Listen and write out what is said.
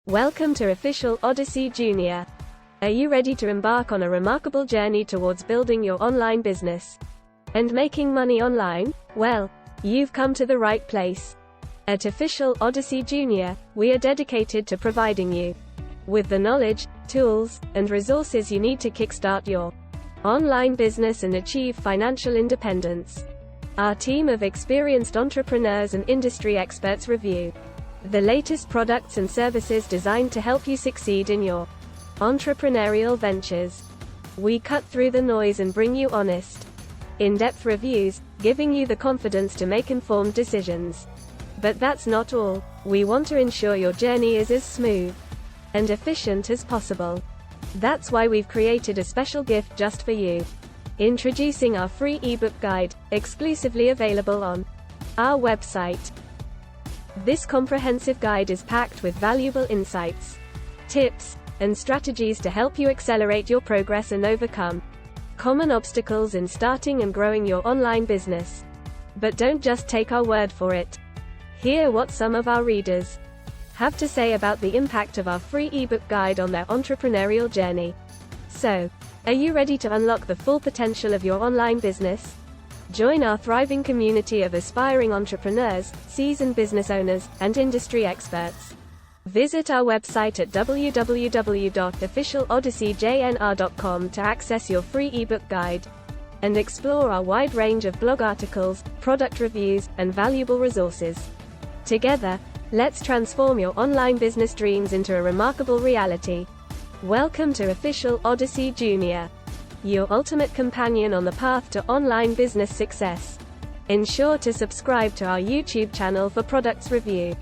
Welcome to Official Odyssey Junior. Are you ready to embark on a remarkable journey towards building your online business and making money online? Well, you've come to the right place. At Official Odyssey Junior, we are dedicated to providing you with the knowledge, tools, and resources you need to kickstart your online business and achieve financial independence. Our team of experienced entrepreneurs and industry experts review the latest products and services designed to help you succeed in your entrepreneurial ventures. We cut through the noise and bring you honest, in-depth reviews, giving you the confidence to make informed decisions. But that's not all. We want to ensure your journey is as smooth and efficient as possible. That's why we've created a special gift just for you. Introducing our free ebook guide, exclusively available on our website. This comprehensive guide is packed with valuable insights, tips, and strategies to help you accelerate your progress and overcome common obstacles in starting and growing your online business. But don't just take our word for it. Hear what some of our readers have to say about the impact of our free ebook guide on their entrepreneurial journey. So, are you ready to unlock the full potential of your online business? Join our thriving community of aspiring entrepreneurs, seasoned business owners, and industry experts. Visit our website at www.officialodysseyjnr.com to access your free ebook guide and explore our wide range of blog articles, product reviews, and valuable resources. Together, let's transform your online business dreams into a remarkable reality. Welcome to Official Odyssey Junior, your ultimate companion on the path to online business success. Ensure to subscribe to our YouTube channel for products review,